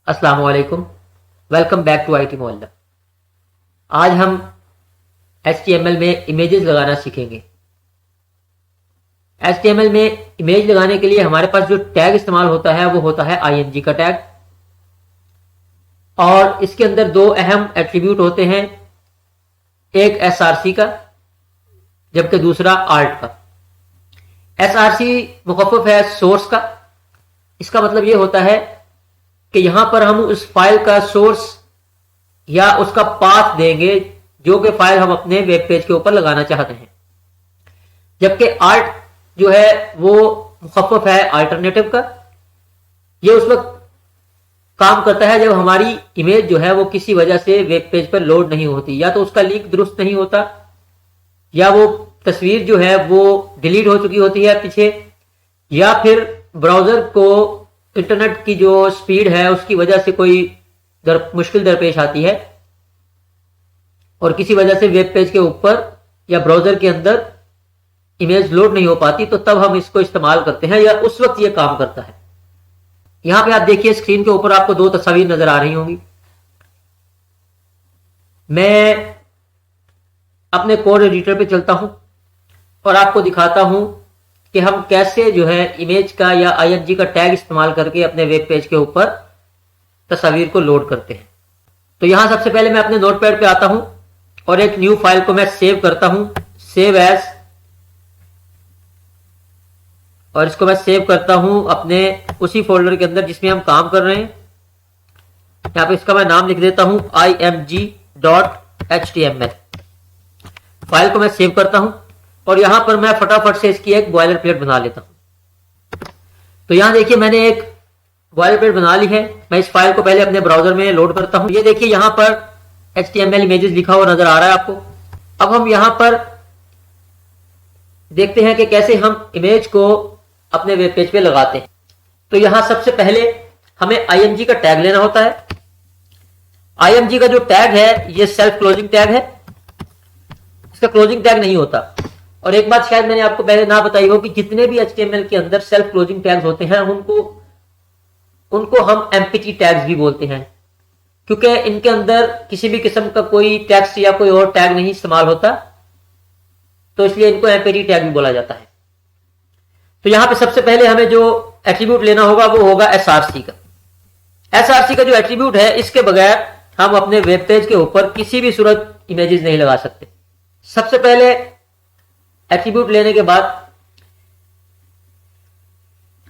अस्सलाम वालेकुम। Welcome back to IT मोहल्ला। आज हम HTML में इमेजेस लगाना सीखेंगे। HTML में इमेज लगाने के लिए हमारे पास जो टैग इस्तेमाल होता है वो होता है img का टैग, और इसके अंदर दो अहम एट्रीब्यूट होते हैं, एक src का जबकि दूसरा आर्ट का। src मुखफ़फ़ है सोर्स का। इसका मतलब ये होता है कि यहां पर हम उस फाइल का सोर्स या उसका पाथ देंगे जो कि फाइल हम अपने वेब पेज के ऊपर लगाना चाहते हैं, जबकि आर्ट जो है वो मुखफ़फ़ है अल्टरनेटिव का। ये उस वक्त काम करता है जब हमारी इमेज जो है वो किसी वजह से वेब पेज पर लोड नहीं होती, या तो उसका लिंक दुरुस्त नहीं होता, या वो तस्वीर जो है वो डिलीट हो चुकी होती है पीछे, या फिर ब्राउजर को इंटरनेट की जो स्पीड है उसकी वजह से कोई मुश्किल दरपेश आती है और किसी वजह से वेब पेज के ऊपर या ब्राउजर के अंदर इमेज लोड नहीं हो पाती, तो तब हम इसको इस्तेमाल करते हैं, या उस वक्त ये काम करता है। यहां पे आप देखिए स्क्रीन के ऊपर आपको दो तस्वीर नजर आ रही होंगी। मैं अपने कोड एडिटर पे चलता हूं और आपको दिखाता हूं कि हम कैसे जो है इमेज का या img का टैग इस्तेमाल करके अपने वेब पेज के ऊपर तस्वीर को लोड करते हैं। तो यहां सबसे पहले मैं अपने नोटपैड पे आता हूं और एक न्यू फाइल को मैं सेव करता हूं, सेव एज, और इसको मैं सेव करता हूं अपने उसी फोल्डर के अंदर जिसमें हम काम कर रहे हैं। यहां पे इसका मैं नाम लिख देता हूं img.html। फाइल को मैं सेव करता हूं और यहां पर मैं फटाफट से इसकी एक बॉयलर प्लेट बना लेता हूं। तो यहां देखिए मैंने एक बॉयलर प्लेट बना ली है। मैं इस फाइल को पहले अपने ब्राउजर में लोड करता हूं। ये देखिए यहां पर HTML इमेजेस लिखा हुआ नजर आ रहा है आपको। अब हम यहां पर देखते हैं कि कैसे हम इमेज को अपने वेब पेज पे लगाते हैं। तो यहां सबसे पहले हमें img का टैग लेना होता है। img का जो टैग है ये सेल्फ क्लोजिंग टैग है, इसका क्लोजिंग टैग नहीं होता। और एक बात शायद मैंने आपको पहले ना बताई हो कि जितने भी HTML के अंदर सेल्फ क्लोजिंग टैग्स होते हैं उनको हम एम्प्टी टैग्स भी बोलते हैं, क्योंकि इनके अंदर किसी भी किस्म का कोई टेक्स्ट या कोई और टैग नहीं इस्तेमाल होता, तो इसलिए इनको एम्प्टी टैग भी बोला जाता है। तो यहां पे सबसे पहले हमें जो एट्रीब्यूट लेना होगा वो होगा src का। src का जो एट्रीब्यूट है इसके बगैर हम अपने वेब पेज के ऊपर किसी भी सूरत इमेजेस नहीं लगा सकते। सबसे पहले एट्रीब्यूट लेने के बाद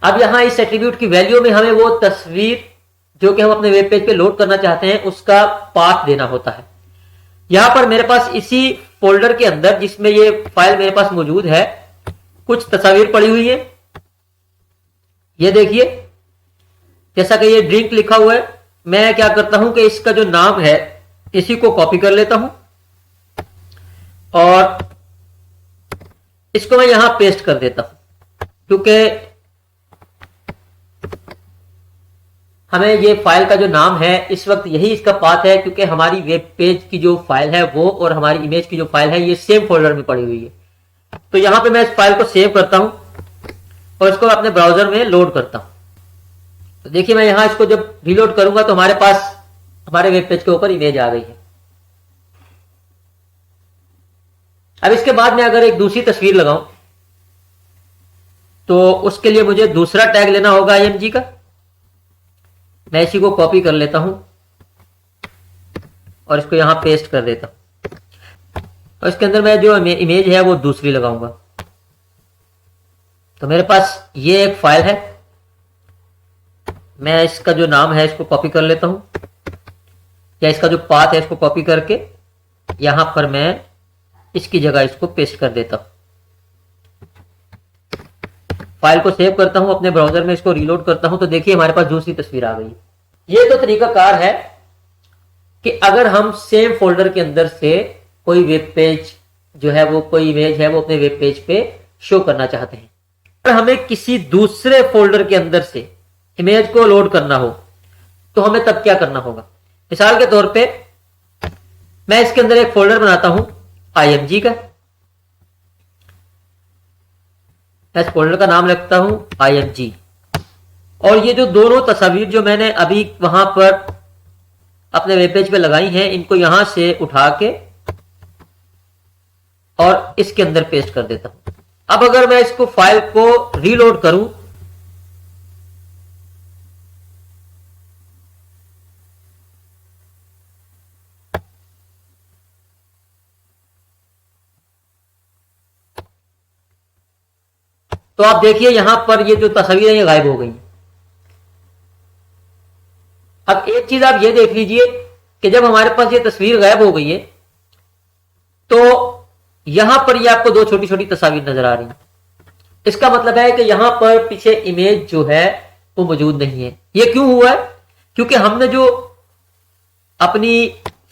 अब यहां इस एट्रीब्यूट की वैल्यू में हमें वो तस्वीर जो कि हम अपने वेब पेज पे लोड करना चाहते हैं उसका पाथ देना होता है। यहां पर मेरे पास इसी फोल्डर के अंदर जिसमें ये फाइल मेरे पास मौजूद है कुछ तस्वीर पड़ी हुई है। ये देखिए जैसा कि ये ड्रिंक लिखा हुआ है, मैं क्या करता हूं कि इसका जो नाम है इसी को कॉपी कर लेता हूं और इसको मैं यहां पेस्ट कर देता हूं, क्योंकि हमें ये फाइल का जो नाम है इस वक्त यही इसका पाथ है, क्योंकि हमारी वेब पेज की जो फाइल है वो और हमारी इमेज की जो फाइल है ये सेम फोल्डर में पड़ी हुई है। तो यहां पे मैं इस फाइल को सेव करता हूं और इसको अपने ब्राउजर में लोड करता हूं। तो देखिए मैं यहां इसको जब रीलोड करूंगा तो हमारे पास हमारे वेब पेज के ऊपर इमेज आ गई है। अब इसके बाद में अगर एक दूसरी तस्वीर लगाऊं तो उसके लिए मुझे दूसरा टैग लेना होगा img का। मैं इसी को कॉपी कर लेता हूं और इसको यहां पेस्ट कर देता हूं और इसके अंदर मैं जो इमेज है वो दूसरी लगाऊंगा। तो मेरे पास ये एक फाइल है, मैं इसका जो नाम है इसको कॉपी कर लेता हूं, या इसका जो पाथ है इसको कॉपी करके यहां पर मैं इसकी जगह इसको पेस्ट कर देता हूं। फाइल को सेव करता हूं अपने ब्राउजर में, इसको रीलोड करता हूं तो देखिए हमारे पास दूसरी तस्वीर आ गई। ये तो तरीकाकार है कि अगर हम सेम फोल्डर के अंदर से कोई वेब पेज जो है वो कोई इमेज है वो अपने वेब पेज पे शो करना चाहते हैं, अगर हमें किसी दूसरे फोल्डर के अंदर से इमेज को लोड करना हो तो हमें तब क्या करना होगा। मिसाल के तौर पे मैं इसके अंदर एक फोल्डर बनाता हूं img का, मैं इस फोल्डर का नाम रखता हूं img और ये जो दोनों तस्वीर जो मैंने अभी वहां पर अपने वेब पेज पे लगाई हैं, इनको यहां से उठा के और इसके अंदर पेस्ट कर देता हूं। अब अगर मैं इसको फाइल को रीलोड करूं तो आप देखिए यहां पर ये जो तस्वीर है ये गायब हो गई। अब एक चीज आप ये देख लीजिए कि जब हमारे पास ये तस्वीर गायब हो गई है तो यहां पर ये आपको दो छोटी छोटी तस्वीर नजर आ रही है। इसका मतलब है कि यहां पर पीछे इमेज जो है वो मौजूद नहीं है। ये क्यों हुआ है? क्योंकि हमने जो अपनी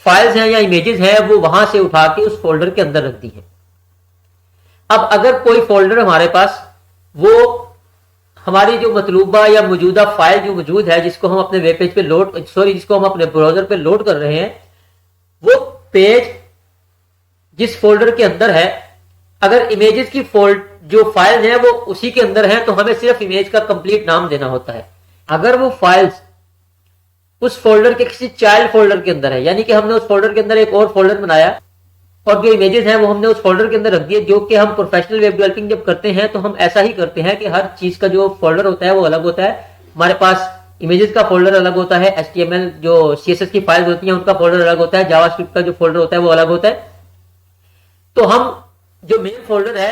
फाइल्स हैं या इमेजेस हैं वो वहां से उठा के उस फोल्डर के अंदर रख दी है। अब अगर कोई फोल्डर हमारे पास वो हमारी जो मतलूबा या मौजूदा फाइल जो मौजूद है जिसको हम अपने वेब पेज पे जिसको हम अपने ब्राउजर पे लोड कर रहे हैं, वो पेज जिस फोल्डर के अंदर है, अगर इमेजेस की जो फाइल है वो उसी के अंदर है तो हमें सिर्फ इमेज का कंप्लीट नाम देना होता है। अगर वो फाइल्स उस फोल्डर के किसी चाइल्ड फोल्डर के अंदर है, यानी कि हमने उस फोल्डर के अंदर एक और फोल्डर बनाया और जो इमेजेस हैं वो हमने उस फोल्डर के अंदर रख दिए, जो कि हम प्रोफेशनल वेब डेवलपिंग जब करते हैं तो हम ऐसा ही करते हैं कि हर चीज का जो फोल्डर होता है वो अलग होता है। हमारे पास इमेजेस का फोल्डर अलग होता है, HTML जो CSS की फाइल्स होती हैं उनका फोल्डर अलग होता है, जावास्क्रिप्ट का जो फोल्डर होता है वो अलग होता है। तो हम जो मेन फोल्डर है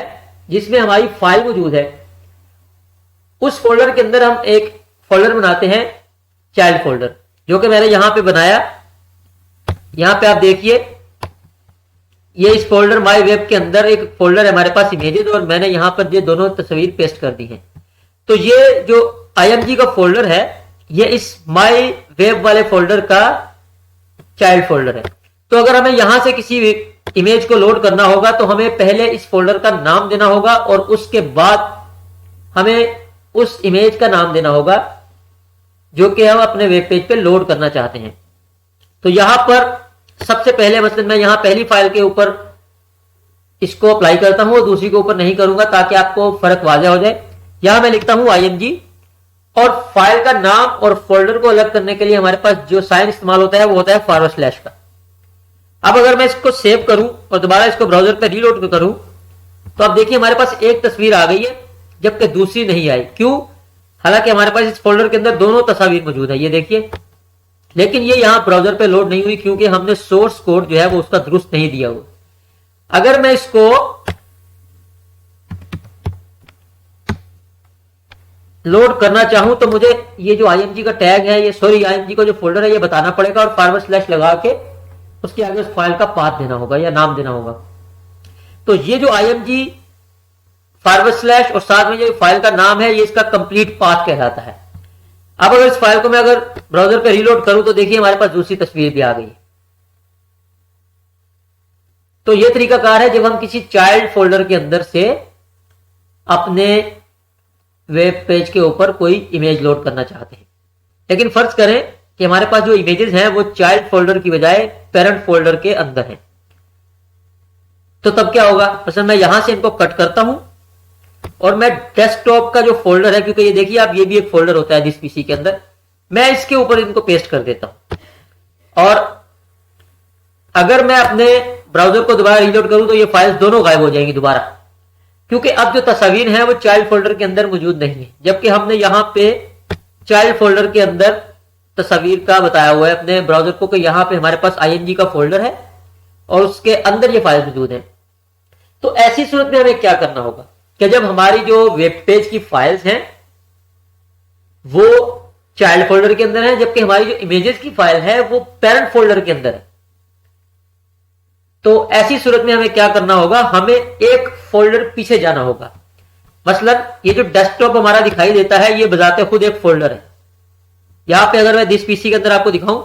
जिसमें हमारी फाइल मौजूद है उस फोल्डर के अंदर हम एक फोल्डर बनाते हैं चाइल्ड फोल्डर, जो कि मैंने यहां पे बनाया। यहां पे आप देखिए ये इस फोल्डर माई वेब के अंदर एक फोल्डर है हमारे पास इमेजेस, और मैंने यहां पर ये दोनों तस्वीर पेस्ट कर दी हैं। तो ये जो IMG का फोल्डर है ये इस माई वेब वाले फोल्डर का चाइल्ड फोल्डर है। तो अगर हमें यहां से किसी इमेज को लोड करना होगा तो हमें पहले इस फोल्डर का नाम देना होगा और उसके बाद हमें उस इमेज का नाम देना होगा जो कि हम अपने वेब पेज पे लोड करना चाहते हैं। तो यहां पर सबसे पहले मतलब मैं यहां पहली फाइल के ऊपर इसको अप्लाई करता हूं और दूसरी के ऊपर नहीं करूंगा ताकि आपको फर्क वाज़ेह हो जाए। यहां मैं लिखता हूं IMG और फाइल का नाम और फोल्डर को अलग करने के लिए हमारे पास जो साइन इस्तेमाल होता है वो होता है // का। अब अगर मैं इसको सेव करूं और दोबारा इसको ब्राउजर पे रीलोड करूं तो आप देखिए हमारे पास एक तस्वीर आ गई है जबकि दूसरी नहीं आई। क्यों? हालांकि हमारे पास इस फोल्डर के अंदर दोनों तस्वीर मौजूद है, ये देखिए, लेकिन ये यहां ब्राउजर पे लोड नहीं हुई क्योंकि हमने सोर्स कोड जो है वो उसका दुरुस्त नहीं दिया हुआ। अगर मैं इसको लोड करना चाहूं तो मुझे ये जो IMG का टैग है IMG का जो फोल्डर है ये बताना पड़ेगा और / लगा के उसके आगे उस फाइल का पाथ देना होगा या नाम देना होगा। तो ये जो IMG / और साथ में जो फाइल का नाम है ये इसका कंप्लीट पाथ कहलाता है। अब अगर इस फाइल को मैं अगर ब्राउजर पे रीलोड करूं तो देखिए हमारे पास दूसरी तस्वीर भी आ गई। तो यह तरीकाकार है जब हम किसी चाइल्ड फोल्डर के अंदर से अपने वेब पेज के ऊपर कोई इमेज लोड करना चाहते हैं। लेकिन फर्ज करें कि हमारे पास जो इमेजेस हैं वो चाइल्ड फोल्डर की बजाय पेरेंट फोल्डर के अंदर है, तो तब क्या होगा? मतलब मैं यहां से इनको कट करता हूं और मैं डेस्कटॉप का जो फोल्डर है, क्योंकि ये देखिए आप ये भी एक फोल्डर होता है जिस PC के अंदर, मैं इसके ऊपर इनको पेस्ट कर देता हूं। और अगर मैं अपने ब्राउजर को दोबारा रीलोड करूं तो ये फाइल्स दोनों गायब हो जाएंगी दोबारा, क्योंकि अब जो तस्वीर है वो चाइल्ड फोल्डर के अंदर मौजूद नहीं है, जबकि हमने यहां पे चाइल्ड फोल्डर के अंदर तस्वीर का बताया हुआ है अपने ब्राउजर को कि यहां पे हमारे पास IMG का फोल्डर है और उसके अंदर ये फाइल मौजूद है। तो ऐसी सूरत में हमें क्या करना होगा कि जब हमारी जो वेब पेज की फाइल्स हैं वो चाइल्ड फोल्डर के अंदर है जबकि हमारी जो इमेजेस की फाइल है वो पेरेंट फोल्डर के अंदर है, तो ऐसी सूरत में हमें क्या करना होगा? हमें एक फोल्डर पीछे जाना होगा। मसलन ये जो डेस्कटॉप हमारा दिखाई देता है ये बजाते खुद एक फोल्डर है। यहां पे अगर मैं दिस PC के अंदर आपको दिखाऊं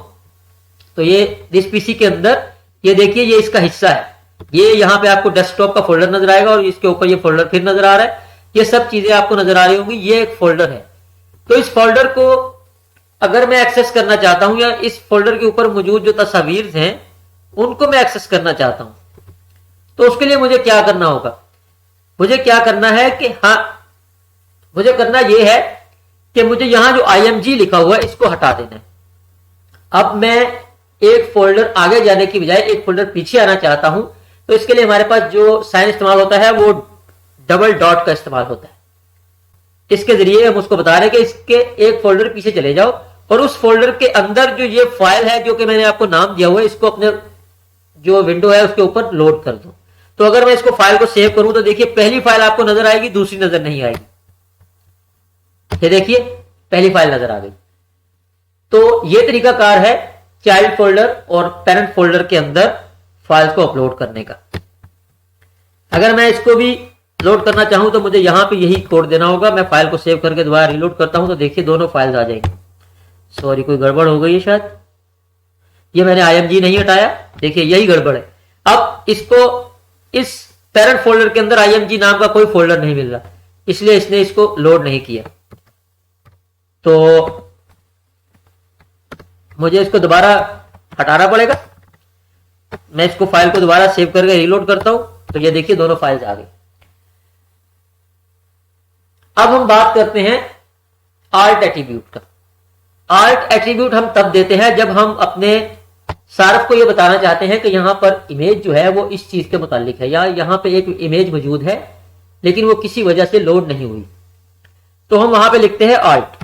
तो ये दिस PC के अंदर ये देखिए ये इसका हिस्सा है, ये यहां पे आपको डेस्कटॉप का फोल्डर नजर आएगा और इसके ऊपर ये फोल्डर फिर नजर आ रहा है। ये सब चीजें आपको नजर आ रही होंगी, ये एक फोल्डर है। तो इस फोल्डर को अगर मैं एक्सेस करना चाहता हूं या इस फोल्डर के ऊपर मौजूद जो तस्वीर हैं उनको मैं एक्सेस करना चाहता हूं, तो उसके लिए मुझे क्या करना होगा? मुझे क्या करना है कि मुझे करना यह है कि मुझे यहां जो IMG लिखा हुआ है इसको हटा देना है। अब मैं एक फोल्डर आगे जाने की बजाय एक फोल्डर पीछे आना चाहता हूं, तो इसके लिए हमारे पास जो साइन इस्तेमाल होता है वो डबल डॉट का इस्तेमाल होता है। इसके जरिए हम उसको बता रहे हैं कि इसके एक फोल्डर पीछे चले जाओ और उस फोल्डर के अंदर जो ये फाइल है जो कि मैंने आपको नाम दिया हुआ है, इसको अपने जो विंडो है उसके ऊपर लोड कर दो। तो अगर मैं इसको फाइल को सेव करूं तो देखिए पहली फाइल आपको नजर आएगी, दूसरी नजर नहीं आएगी। ये देखिए पहली फाइल नजर आ गई। तो ये तरीकाकार है चाइल्ड फोल्डर और पेरेंट फोल्डर के अंदर फाइल्स को अपलोड करने का। अगर मैं इसको भी लोड करना चाहूं तो मुझे यहां पे यही कोड देना होगा। मैं फाइल को सेव करके दोबारा रीलोड करता हूं तो देखिए दोनों फाइल्स आ जाएंगी। सॉरी, कोई गड़बड़ हो गई है शायद, ये मैंने IMG नहीं हटाया, देखिए यही गड़बड़ है। अब इसको इस पेरेंट फोल्डर के अंदर IMG नाम का कोई फोल्डर नहीं मिल रहा, इसलिए इसने इसको लोड नहीं किया। तो मुझे इसको दोबारा हटाना पड़ेगा। मैं इसको फाइल को दोबारा सेव करके रीलोड करता हूं तो ये देखिए दोनों फाइल्स आ गई। अब हम बात करते हैं आल्ट एट्रीब्यूट का। आल्ट एट्रीब्यूट हम तब देते हैं जब हम अपने सार्फ को यह बताना चाहते हैं कि यहां पर इमेज जो है वो इस चीज के मुतालिक है, या यहां पे एक इमेज मौजूद है लेकिन वो किसी वजह से लोड नहीं हुई, तो हम वहां पे लिखते हैं आल्ट।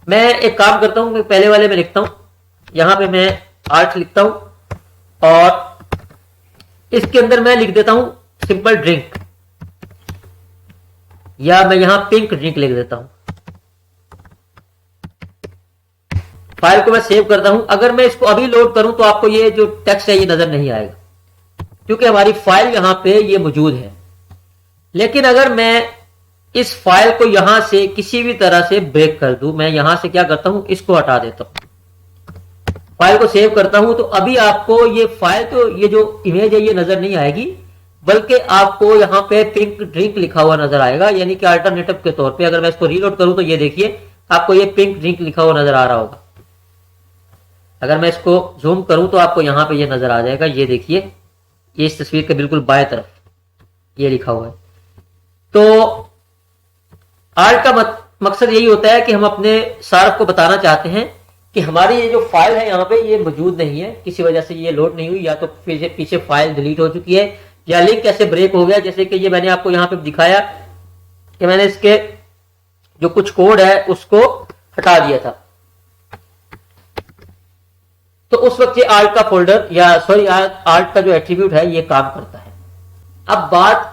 मैं एक काम करता हूं कि पहले वाले में लिखता हूं, यहां पे मैं आल्ट लिखता हूं और इसके अंदर मैं लिख देता हूं सिंपल ड्रिंक, या मैं यहां पिंक ड्रिंक लिख देता हूं। फाइल को मैं सेव करता हूं। अगर मैं इसको अभी लोड करूं तो आपको ये जो टेक्स्ट है ये नजर नहीं आएगा क्योंकि हमारी फाइल यहां पे ये मौजूद है। लेकिन अगर मैं इस फाइल को यहां से किसी भी तरह से ब्रेक कर दूं, मैं यहां से क्या करता हूं, इसको हटा देता हूं, फाइल को सेव करता हूं, तो अभी आपको ये फाइल, तो ये जो इमेज है ये नजर नहीं आएगी, बल्कि आपको यहां पे पिंक ड्रिंक लिखा हुआ नजर आएगा। यानी कि अल्टरनेटिव के तौर पे अगर मैं इसको रीलोड करूं तो ये देखिए आपको ये पिंक ड्रिंक लिखा हुआ नजर आ रहा होगा। अगर मैं इसको जूम करूं तो आपको यहां पे ये नजर आ जाएगा। ये देखिए ये इस तस्वीर के बिल्कुल बाएं तरफ ये लिखा हुआ है। तो आल्ट का मकसद यही होता है कि हम अपने सार्फ को बताना चाहते हैं कि हमारी ये जो फाइल है यहाँ पे ये मौजूद नहीं है, किसी वजह से ये लोड नहीं हुई, या तो पीछे फाइल डिलीट हो चुकी है या लिंक कैसे ब्रेक हो गया। जैसे कि ये मैंने आपको यहाँ पे दिखाया कि मैंने इसके जो कुछ कोड है उसको हटा दिया था, तो उस वक्त ये आल्ट का फोल्डर या सॉरी आल्ट का जो एट्रीब्यूट है ये काम करता है। अब बात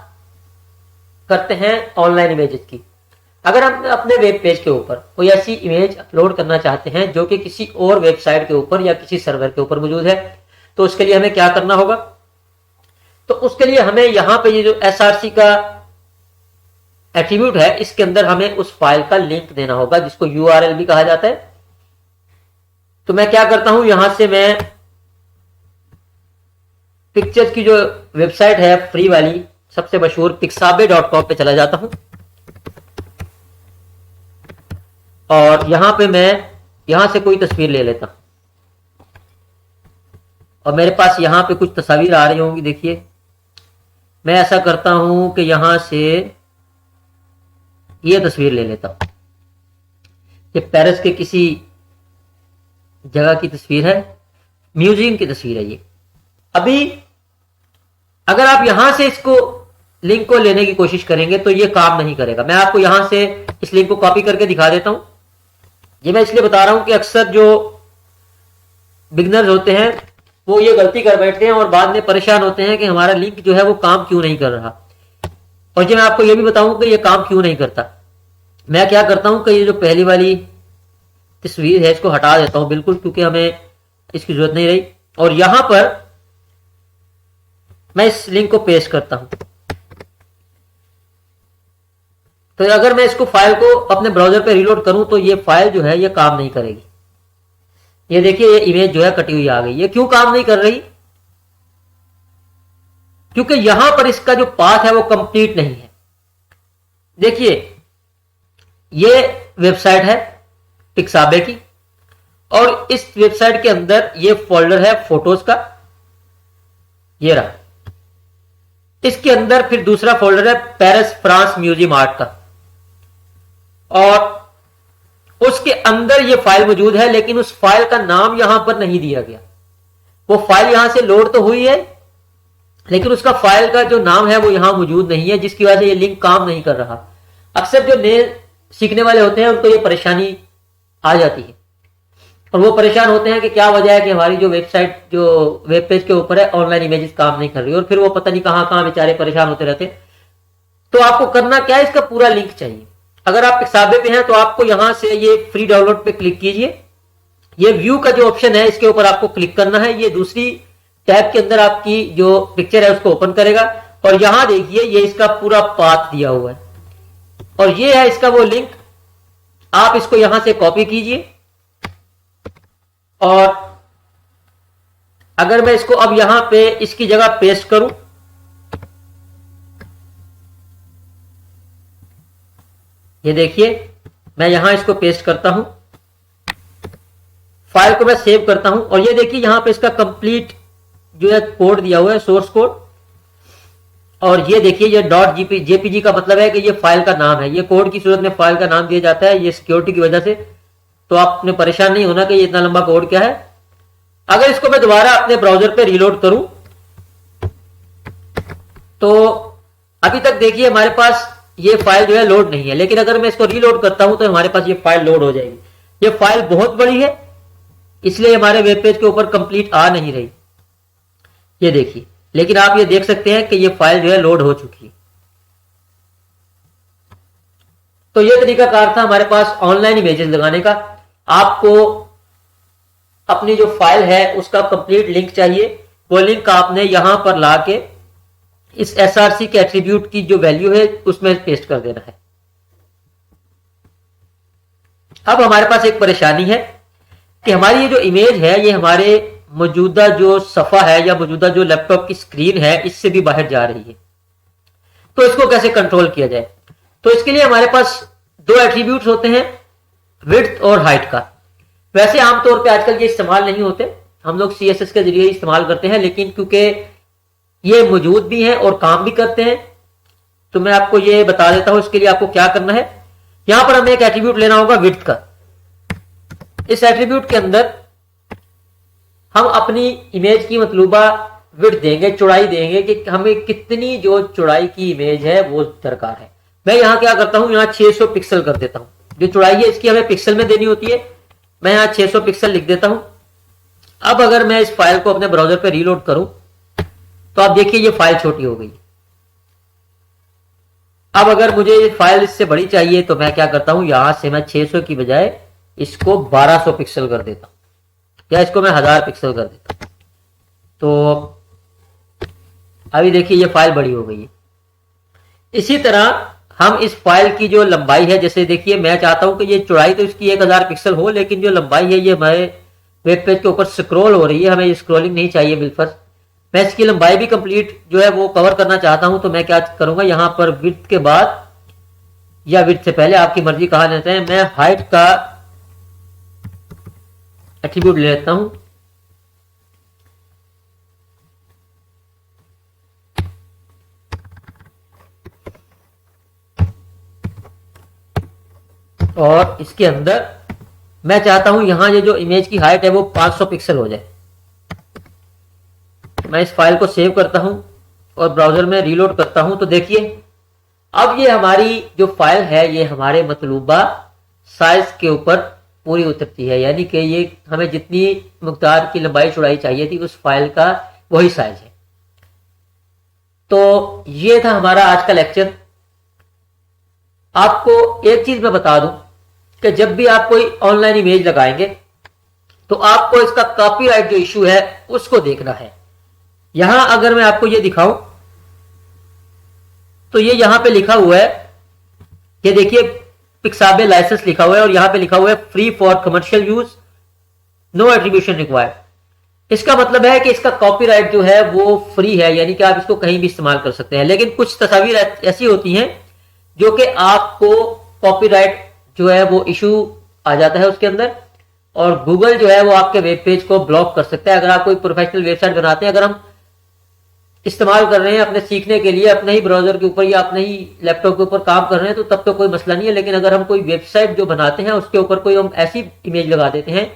करते हैं ऑनलाइन इमेजेस की। अगर हम अपने वेब पेज के ऊपर कोई ऐसी इमेज अपलोड करना चाहते हैं जो कि किसी और वेबसाइट के ऊपर या किसी सर्वर के ऊपर मौजूद है, तो उसके लिए हमें क्या करना होगा, तो उसके लिए हमें यहां पे ये जो src का एट्रीब्यूट है इसके अंदर हमें उस फाइल का लिंक देना होगा जिसको URL भी कहा जाता है। तो मैं क्या करता हूं, यहां से मैं पिक्चर्स की जो वेबसाइट है फ्री वाली सबसे मशहूर pixabay.com पे चला जाता हूं और यहां पे मैं यहां से कोई तस्वीर ले लेता हूं और मेरे पास यहां पे कुछ तस्वीर आ रही होंगी। देखिए मैं ऐसा करता हूं कि यहां से ये तस्वीर ले लेता हूं। ये पेरिस के किसी जगह की तस्वीर है, म्यूजियम की तस्वीर है ये। अभी अगर आप यहां से इसको लिंक को लेने की कोशिश करेंगे तो ये काम नहीं करेगा। मैं आपको यहां से इस लिंक को कॉपी करके दिखा देता हूं। ये मैं इसलिए बता रहा हूं कि अक्सर जो बिगनर्स होते हैं वो ये गलती कर बैठते हैं और बाद में परेशान होते हैं कि हमारा लिंक जो है वो काम क्यों नहीं कर रहा। और ये मैं आपको ये भी बताऊं कि ये काम क्यों नहीं करता। मैं क्या करता हूं कि ये जो पहली वाली तस्वीर है इसको हटा देता हूं बिल्कुल, क्योंकि हमें इसकी जरूरत नहीं रही, और यहां पर मैं इस लिंक को पेस्ट करता हूं। तो अगर मैं इसको फाइल को अपने ब्राउजर पे रीलोड करूं तो ये फाइल जो है ये काम नहीं करेगी। ये देखिए ये इमेज जो है कटी हुई आ गई। ये क्यों काम नहीं कर रही, क्योंकि यहां पर इसका जो पाथ है वो कंप्लीट नहीं है। देखिए ये वेबसाइट है पिक्साबे की और इस वेबसाइट के अंदर ये फोल्डर है फोटोज का, ये रहा। इसके अंदर फिर दूसरा फोल्डर है पेरिस फ्रांस म्यूजियम आर्ट का, और उसके अंदर ये फाइल मौजूद है, लेकिन उस फाइल का नाम यहां पर नहीं दिया गया। वो फाइल यहां से लोड तो हुई है, लेकिन उसका फाइल का जो नाम है वो यहां मौजूद नहीं है, जिसकी वजह से ये लिंक काम नहीं कर रहा। अक्सर जो नए सीखने वाले होते हैं उनको ये परेशानी आ जाती है और वो परेशान होते हैं कि क्या वजह है कि हमारी जो वेबसाइट, जो वेब पेज के ऊपर है, ऑनलाइन इमेजेस काम नहीं कर रही, और फिर वो पता नहीं कहां कहां बेचारे परेशान होते रहते। तो आपको करना क्या है, इसका पूरा लिंक चाहिए। अगर आप पिक्साबे पे हैं तो आपको यहां से ये फ्री डाउनलोड पे क्लिक कीजिए। ये व्यू का जो ऑप्शन है इसके ऊपर आपको क्लिक करना है। ये दूसरी टैब के अंदर आपकी जो पिक्चर है उसको ओपन करेगा और यहां देखिए ये इसका पूरा पाथ दिया हुआ है और ये है इसका वो लिंक। आप इसको यहां से कॉपी कीजिए और अगर मैं इसको अब यहां पे इसकी जगह पेस्ट करूं, ये देखिए मैं यहां इसको पेस्ट करता हूं, फाइल को मैं सेव करता हूं और ये देखिए यहां पे इसका कंप्लीट जो है कोड दिया हुआ है, सोर्स कोड। और ये देखिए ये डॉट जेपीजी का मतलब है कि ये फाइल का नाम है। ये कोड की सूरत में फाइल का नाम दिया जाता है, ये सिक्योरिटी की वजह से। तो आपने परेशान नहीं होना कि ये इतना लंबा कोड क्या है। अगर इसको मैं दोबारा अपने ब्राउजर पे रीलोड करूं तो अभी तक देखिए हमारे पास ये फाइल जो है लोड नहीं है, लेकिन अगर मैं इसको रीलोड करता हूं तो हमारे पास ये फाइल लोड हो जाएगी। ये फाइल बहुत बड़ी है, इसलिए हमारे वेब पेज के ऊपर कंप्लीट आ नहीं रही, ये देखिए। लेकिन आप ये देख सकते हैं कि ये फाइल जो है लोड हो चुकी है। तो ये तरीकाकार था हमारे पास ऑनलाइन इमेजेस लगाने का। आपको अपनी जो फाइल है उसका कंप्लीट लिंक चाहिए, वो लिंक आपने यहां पर लाके इस एसआरसी के एट्रीब्यूट की जो वैल्यू है उसमें पेस्ट कर देना है। अब हमारे पास एक परेशानी है कि हमारी ये जो इमेज है ये हमारे मौजूदा जो सफा है या मौजूदा जो लैपटॉप की स्क्रीन है इससे भी बाहर जा रही है। तो इसको कैसे कंट्रोल किया जाए? तो इसके लिए हमारे पास दो एट्रीब्यूट्स होते हैं, विड्थ और हाइट का। वैसे आमतौर पे आजकल ये इस्तेमाल नहीं होते, हम लोग सीएसएस के जरिए इस्तेमाल करते हैं, लेकिन क्योंकि ये मौजूद भी हैं और काम भी करते हैं तो मैं आपको ये बता देता हूं इसके लिए आपको क्या करना है। यहां पर हमें एक एट्रीब्यूट लेना होगा विड्थ का। इस एट्रीब्यूट के अंदर हम अपनी इमेज की मतलूबा विड्थ देंगे, चौड़ाई देंगे कि हमें कितनी जो चौड़ाई की इमेज है वो दरकार है। मैं यहां क्या करता हूं, यहां 600 पिक्सल कर देता हूं। जो चौड़ाई है इसकी हमें पिक्सल में देनी होती है, मैं यहां 600 पिक्सल लिख देता हूं। अब अगर मैं इस फाइल को अपने ब्राउजर पे रीलोड करूं तो आप देखिए ये फाइल छोटी हो गई। अब अगर मुझे ये फाइल इससे बड़ी चाहिए तो मैं क्या करता हूं, यहां से मैं 600 की बजाय इसको 1200 पिक्सल कर देता हूं या इसको मैं 1000 पिक्सल कर देता हूं। तो अभी देखिए ये फाइल बड़ी हो गई है। इसी तरह हम इस फाइल की जो लंबाई है, जैसे देखिए मैं चाहता हूं कि ये चौड़ाई तो इसकी 1000 पिक्सल हो, लेकिन जो लंबाई है ये हमारे वेब पेज के ऊपर स्क्रॉल हो रही है, हमें ये स्क्रॉलिंग नहीं चाहिए बिल्कुल। मैं इसकी लंबाई भी कंप्लीट जो है वो कवर करना चाहता हूं, तो मैं क्या करूंगा, यहां पर विड्थ के बाद या विड्थ से पहले आपकी मर्जी कहां लेते हैं, मैं हाइट का एट्रीब्यूट ले लेता हूं। और इसके अंदर मैं चाहता हूं यहां ये जो इमेज की हाइट है वो 500 पिक्सल हो जाए। मैं इस फाइल को सेव करता हूं और ब्राउजर में रीलोड करता हूं तो देखिए अब ये हमारी जो फाइल है ये हमारे मतलूबा साइज के ऊपर पूरी उतरती है, यानी कि ये हमें जितनी मकदार की लंबाई चौड़ाई चाहिए थी उस फाइल का वही साइज है। तो ये था हमारा आज का लेक्चर। आपको एक चीज मैं बता दूं कि जब भी आप कोई ऑनलाइन इमेज लगाएंगे तो आपको इसका कॉपीराइट जो इशू है उसको देखना है। यहां अगर मैं आपको ये दिखाऊं तो ये यहां पे लिखा हुआ है, ये देखिए पिक्साबे लाइसेंस लिखा हुआ है और यहां पे लिखा हुआ है free for commercial use, no attribution required. इसका मतलब है कि इसका कॉपीराइट जो है वो फ्री है, यानी कि आप इसको कहीं भी इस्तेमाल कर सकते हैं। लेकिन कुछ तस्वीर ऐसी होती हैं जो कि आपको कॉपीराइट जो है वो इशू आ जाता है उसके अंदर, और गूगल जो है वो आपके वेब पेज को ब्लॉक कर सकता है। अगर आप कोई प्रोफेशनल वेबसाइट बनाते हैं, अगर हम इस्तेमाल कर रहे हैं अपने सीखने के लिए, अपने ही ब्राउजर के ऊपर या अपने ही लैपटॉप के ऊपर काम कर रहे हैं, तो तब तो कोई मसला नहीं है। लेकिन अगर हम कोई वेबसाइट जो बनाते हैं उसके ऊपर कोई हम ऐसी इमेज लगा देते हैं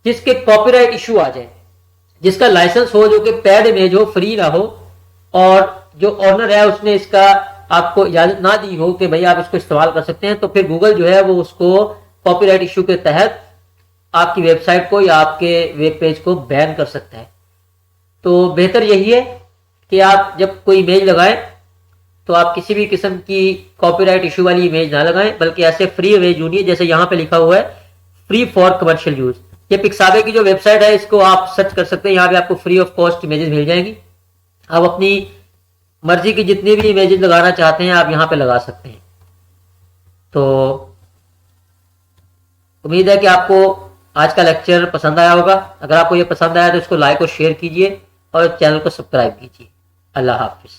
जिसके कॉपीराइट इशू आ जाए, जिसका लाइसेंस हो, जो कि पेड इमेज हो, फ्री ना हो, और जो ऑनर है उसने इसका आपको इजाजत ना दी हो कि भाई आप इसको इस्तेमाल कर सकते हैं, तो फिर गूगल जो है वो उसको कॉपीराइट इशू के तहत आपकी वेबसाइट को या आपके वेब पेज को बैन कर सकता है। तो बेहतर यही है कि आप जब कोई इमेज लगाएं तो आप किसी भी किस्म की कॉपीराइट इशू वाली इमेज ना लगाएं, बल्कि ऐसे फ्री इमेज ढूंढिए, जैसे यहां पे लिखा हुआ है फ्री फॉर कमर्शियल यूज। ये पिक्साबे की जो वेबसाइट है इसको आप सर्च कर सकते हैं, यहाँ पे आपको फ्री ऑफ कॉस्ट इमेजेस मिल जाएंगी। आप अपनी मर्जी की जितनी भी इमेजेस लगाना चाहते हैं आप यहाँ पे लगा सकते हैं। तो उम्मीद है कि आपको आज का लेक्चर पसंद आया होगा। अगर आपको ये पसंद आया तो इसको लाइक और शेयर कीजिए और चैनल को सब्सक्राइब कीजिए। अल्लाह हाफिज।